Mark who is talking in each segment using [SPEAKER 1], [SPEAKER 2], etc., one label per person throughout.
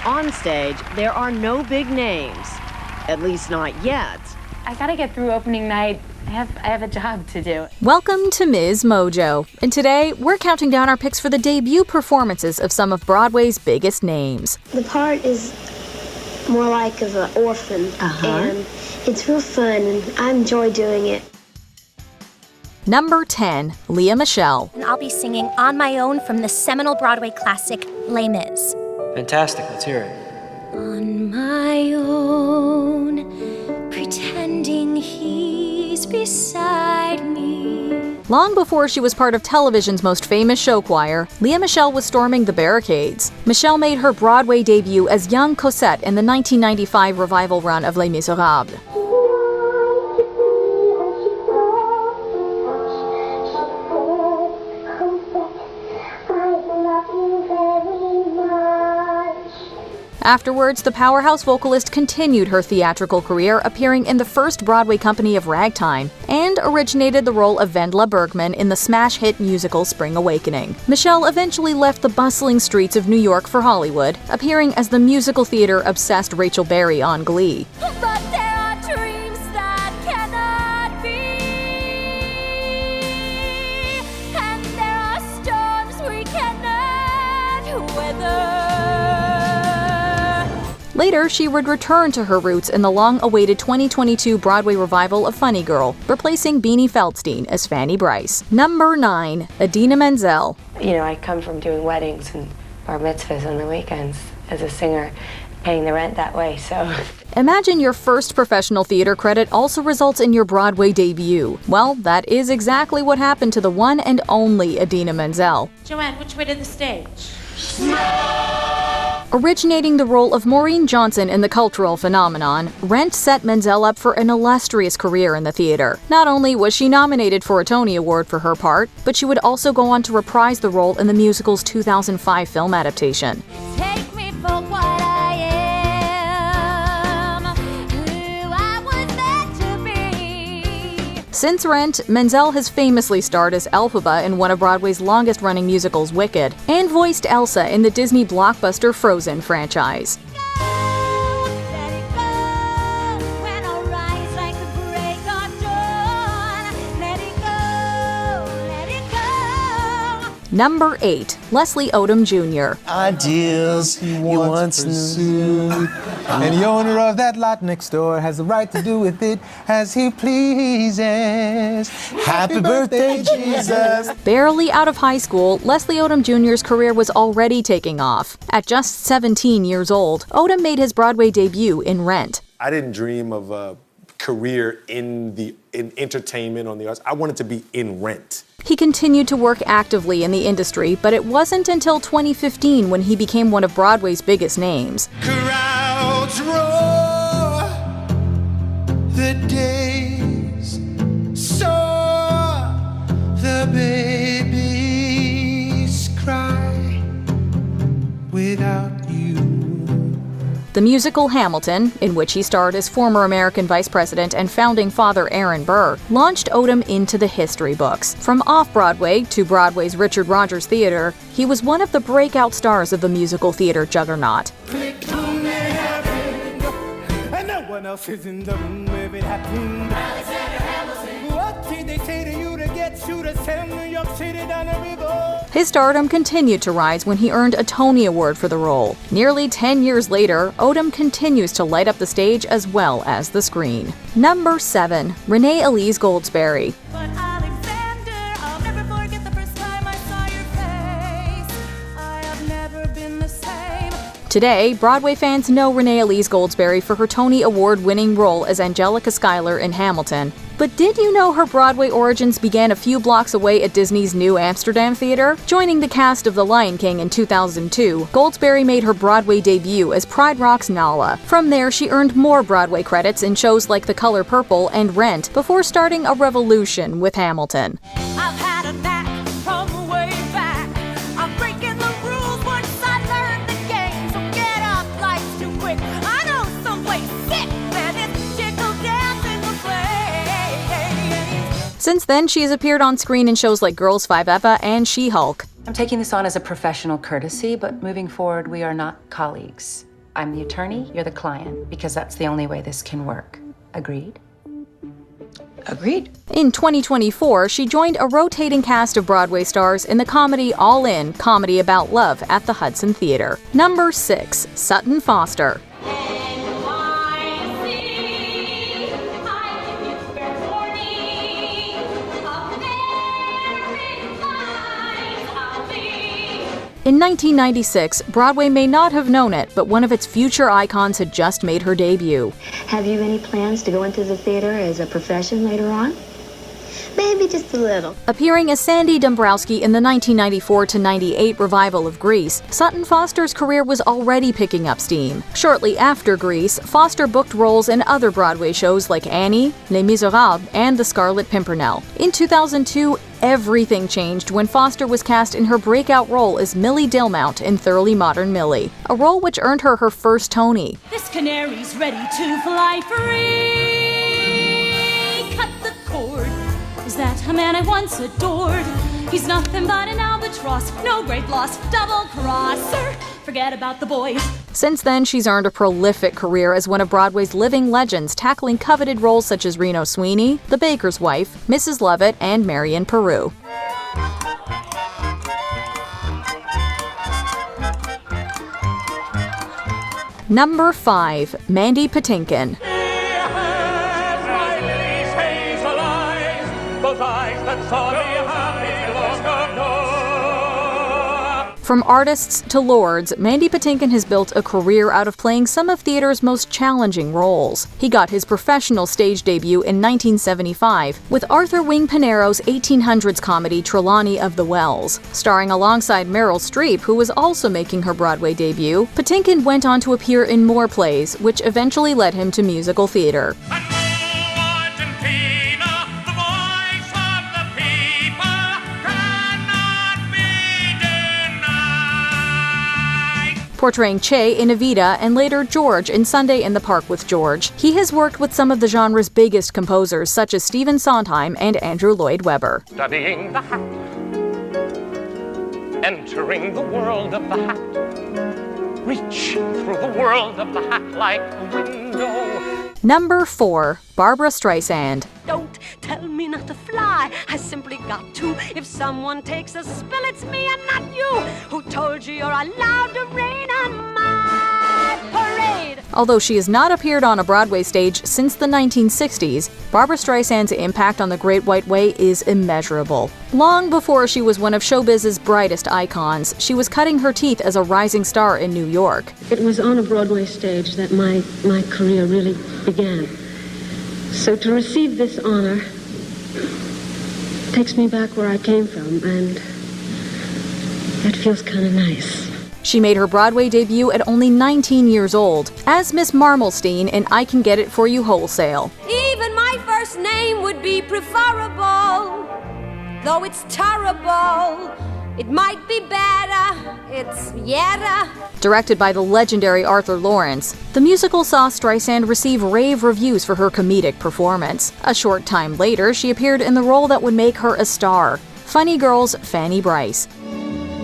[SPEAKER 1] on stage, there are no big names. At least not yet.
[SPEAKER 2] I gotta get through opening night. I have a job to do.
[SPEAKER 3] Welcome to MsMojo, and today we're counting down our picks for the debut performances of some of Broadway's biggest names.
[SPEAKER 4] The part is more like of an orphan, and it's real fun, and I enjoy doing it.
[SPEAKER 3] Number 10, Lea Michele.
[SPEAKER 5] And I'll be singing On My Own from the seminal Broadway classic, Les Mis.
[SPEAKER 6] Fantastic, let's hear it.
[SPEAKER 5] On my own, pretending he's beside me.
[SPEAKER 3] Long before she was part of television's most famous show choir, Lea Michele was storming the barricades. Michele made her Broadway debut as young Cosette in the 1995 revival run of Les Misérables. Afterwards, the powerhouse vocalist continued her theatrical career, appearing in the first Broadway company of Ragtime, and originated the role of Wendla Bergman in the smash hit musical Spring Awakening. Michele eventually left the bustling streets of New York for Hollywood, appearing as the musical theater-obsessed Rachel Berry on Glee.
[SPEAKER 5] But there are dreams that cannot be, and there are storms we cannot weather.
[SPEAKER 3] Later, she would return to her roots in the long-awaited 2022 Broadway revival of Funny Girl, replacing Beanie Feldstein as Fanny Brice. Number 9, Idina Menzel.
[SPEAKER 7] You know, I come from doing weddings and bar mitzvahs on the weekends as a singer, paying the rent that way, so...
[SPEAKER 3] Imagine your first professional theater credit also results in your Broadway debut. Well, that is exactly what happened to the one and only Idina Menzel.
[SPEAKER 8] Joanne, which way to the stage?
[SPEAKER 3] Originating the role of Maureen Johnson in the cultural phenomenon, Rent set Menzel up for an illustrious career in the theater. Not only was she nominated for a Tony Award for her part, but she would also go on to reprise the role in the musical's 2005 film adaptation.
[SPEAKER 5] Take me for what I am, who I was meant to be.
[SPEAKER 3] Since Rent, Menzel has famously starred as Elphaba in one of Broadway's longest-running musicals, Wicked, and voiced Elsa in the Disney blockbuster Frozen franchise. Number 8, Leslie Odom Jr.
[SPEAKER 9] Ideals you once knew. And the owner of that lot next door has the right to do with it as he pleases. Happy birthday, Jesus!
[SPEAKER 3] Barely out of high school, Leslie Odom Jr.'s career was already taking off. At just 17 years old, Odom made his Broadway debut in Rent.
[SPEAKER 10] I didn't dream of a career in entertainment on the arts. I wanted to be in Rent.
[SPEAKER 3] He continued to work actively in the industry, but it wasn't until 2015 when he became one of Broadway's biggest names.
[SPEAKER 9] Crowds roar, the days saw the babies cry without you.
[SPEAKER 3] The musical Hamilton, in which he starred as former American Vice President and founding father Aaron Burr, launched Odom into the history books. From off-Broadway to Broadway's Richard Rodgers Theater, he was one of the breakout stars of the musical theater juggernaut. His stardom continued to rise when he earned a Tony Award for the role. Nearly 10 years later, Odom continues to light up the stage as well as the screen. Number 7, Renee Elise Goldsberry. Today, Broadway fans know Renee Elise Goldsberry for her Tony Award-winning role as Angelica Schuyler in Hamilton. But did you know her Broadway origins began a few blocks away at Disney's New Amsterdam Theater? Joining the cast of The Lion King in 2002, Goldsberry made her Broadway debut as Pride Rock's Nala. From there, she earned more Broadway credits in shows like The Color Purple and Rent before starting a revolution with Hamilton.
[SPEAKER 5] I've had a knack from way back. I'm breaking the rules once I learn the game. So get up, life's too quick. I know someplace sick that it's tickle dancing the place.
[SPEAKER 3] Since then, she has appeared on screen in shows like Girls 5 Eva and She-Hulk.
[SPEAKER 11] I'm taking this on as a professional courtesy, but moving forward, we are not colleagues.
[SPEAKER 2] I'm the attorney, you're the client, because that's the only way this can work. Agreed?
[SPEAKER 8] Agreed.
[SPEAKER 3] In 2024, she joined a rotating cast of Broadway stars in the comedy All In, Comedy About Love at the Hudson Theater. Number 6. Sutton Foster. In 1996, Broadway may not have known it, but one of its future icons had just made her debut.
[SPEAKER 4] Have you any plans to go into the theater as a profession later on? Maybe just a little.
[SPEAKER 3] Appearing as Sandy Dombrowski in the 1994-98 revival of Grease, Sutton Foster's career was already picking up steam. Shortly after Grease, Foster booked roles in other Broadway shows like Annie, Les Misérables, and The Scarlet Pimpernel. In 2002, everything changed when Foster was cast in her breakout role as Millie Dilmount in Thoroughly Modern Millie, a role which earned her her first Tony.
[SPEAKER 5] This canary's ready to fly free. Cut the cord. Is that a man I once adored? He's nothing but an albatross, no great loss, double-crosser. Forget about the boys.
[SPEAKER 3] Since then, she's earned a prolific career as one of Broadway's living legends, tackling coveted roles such as Reno Sweeney, The Baker's Wife, Mrs. Lovett, and Marion Peru. Number 5. Mandy Patinkin. From artists to lords, Mandy Patinkin has built a career out of playing some of theater's most challenging roles. He got his professional stage debut in 1975 with Arthur Wing Pinero's 1800s comedy Trelawney of the Wells. Starring alongside Meryl Streep, who was also making her Broadway debut, Patinkin went on to appear in more plays, which eventually led him to musical theater. Portraying Che in Evita and later George in Sunday in the Park with George, he has worked with some of the genre's biggest composers such as Stephen Sondheim and Andrew Lloyd Webber.
[SPEAKER 11] Studying the hat, entering the world of the hat, reaching through the world of the hat like a window.
[SPEAKER 3] Number 4. Barbra Streisand.
[SPEAKER 5] Don't tell me not to fly, I simply got to. If someone takes a spill, it's me and not you. Who told you you're allowed to rain on my parade?
[SPEAKER 3] Although she has not appeared on a Broadway stage since the 1960s, Barbra Streisand's impact on the Great White Way is immeasurable. Long before she was one of showbiz's brightest icons, she was cutting her teeth as a rising star in New York.
[SPEAKER 12] It was on a Broadway stage that my career really began. So to receive this honor takes me back where I came from, and that feels kind of nice.
[SPEAKER 3] She made her Broadway debut at only 19 years old, as Miss Marmalstein in I Can Get It For You Wholesale.
[SPEAKER 5] Even my first name would be preferable, though it's terrible. It might be better, it's yetta.
[SPEAKER 3] Directed by the legendary Arthur Lawrence, the musical saw Streisand receive rave reviews for her comedic performance. A short time later, she appeared in the role that would make her a star, Funny Girl's Fanny Brice.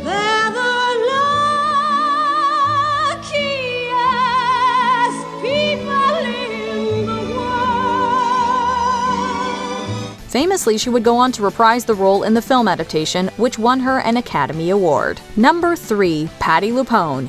[SPEAKER 5] They're the luckiest people in the world.
[SPEAKER 3] Famously, she would go on to reprise the role in the film adaptation, which won her an Academy Award. Number 3. Patti LuPone.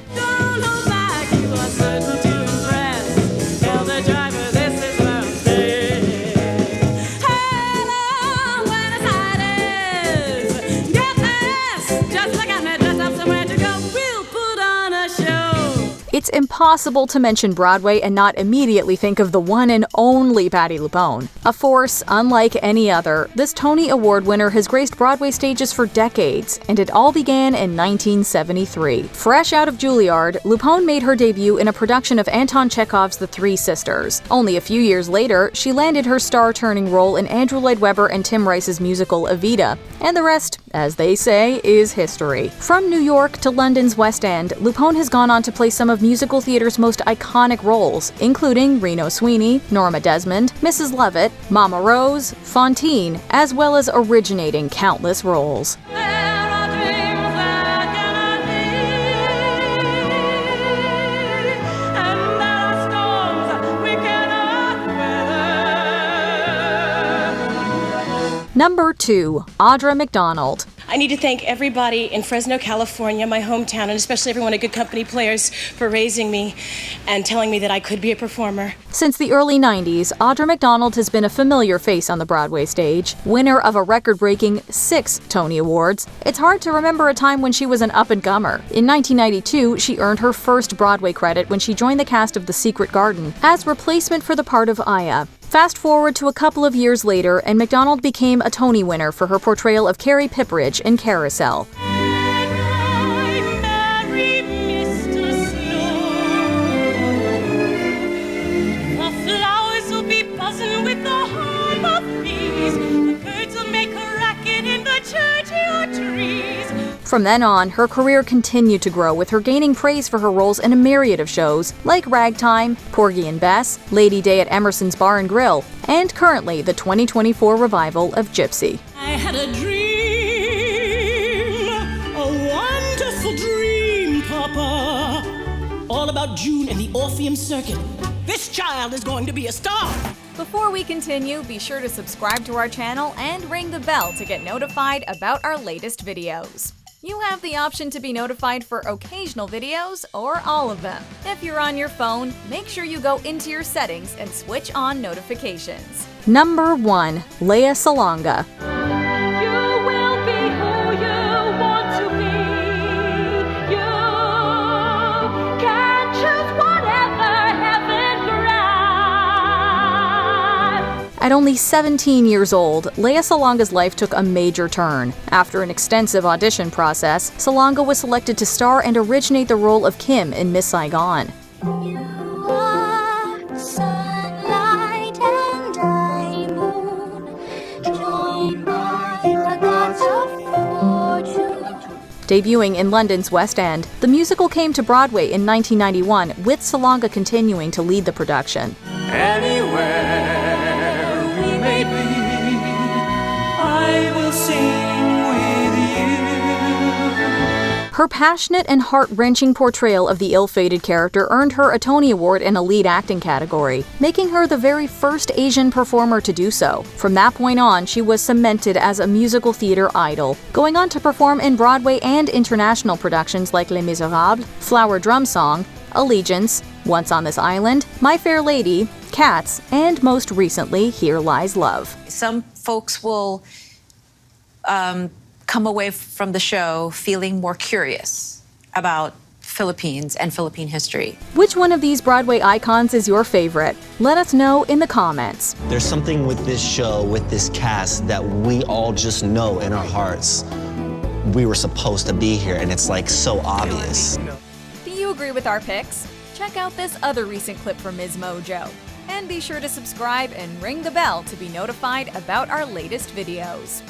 [SPEAKER 3] It's impossible to mention Broadway and not immediately think of the one and only Patti LuPone. A force unlike any other, this Tony Award winner has graced Broadway stages for decades, and it all began in 1973. Fresh out of Juilliard, LuPone made her debut in a production of Anton Chekhov's The Three Sisters. Only a few years later, she landed her star-turning role in Andrew Lloyd Webber and Tim Rice's musical Evita, and the rest, as they say, is history. From New York to London's West End, LuPone has gone on to play some of musical theater's most iconic roles, including Reno Sweeney, Norma Desmond, Mrs. Lovett, Mama Rose, Fantine, as well as originating countless roles. Number 2. Audra McDonald.
[SPEAKER 13] I need to thank everybody in Fresno, California, my hometown, and especially everyone at Good Company Players for raising me and telling me that I could be a performer.
[SPEAKER 3] Since the early 90s, Audra McDonald has been a familiar face on the Broadway stage, winner of a record-breaking 6 Tony Awards. It's hard to remember a time when she was an up-and-comer. In 1992, she earned her first Broadway credit when she joined the cast of The Secret Garden as replacement for the part of Aya. Fast forward to a couple of years later, and McDonald became a Tony winner for her portrayal of Carrie Pipperidge in Carousel. From then on, her career continued to grow, with her gaining praise for her roles in a myriad of shows, like Ragtime, Porgy and Bess, Lady Day at Emerson's Bar and Grill, and currently the 2024 revival of Gypsy.
[SPEAKER 5] I had a dream, a wonderful dream, Papa, all about June and the Orpheum Circuit. This child is going to be a star.
[SPEAKER 3] Before we continue, be sure to subscribe to our channel and ring the bell to get notified about our latest videos. You have the option to be notified for occasional videos or all of them. If you're on your phone, make sure you go into your settings and switch on notifications. Number 1. Lea Salonga.
[SPEAKER 5] You will be who you want to be. You can choose whatever heaven grants.
[SPEAKER 3] At only 17 years old, Lea Salonga's life took a major turn. After an extensive audition process, Salonga was selected to star and originate the role of Kim in Miss Saigon.
[SPEAKER 5] You are sunlight and I moon, joined by the gods of fortune.
[SPEAKER 3] Debuting in London's West End, the musical came to Broadway in 1991, with Salonga continuing to lead the production.
[SPEAKER 5] Anywhere we may be, I will sing with you.
[SPEAKER 3] Her passionate and heart-wrenching portrayal of the ill-fated character earned her a Tony Award in a lead acting category, making her the very first Asian performer to do so. From that point on, she was cemented as a musical theater idol, going on to perform in Broadway and international productions like Les Misérables, Flower Drum Song, Allegiance, Once on This Island, My Fair Lady, Cats, and most recently, Here Lies Love.
[SPEAKER 14] Some folks will come away from the show feeling more curious about Philippines and Philippine history.
[SPEAKER 3] Which one of these Broadway icons is your favorite? Let us know in the comments.
[SPEAKER 15] There's something with this show, with this cast, that we all just know in our hearts we were supposed to be here, and it's like so obvious.
[SPEAKER 3] Do you agree with our picks? Check out this other recent clip from MsMojo. And be sure to subscribe and ring the bell to be notified about our latest videos.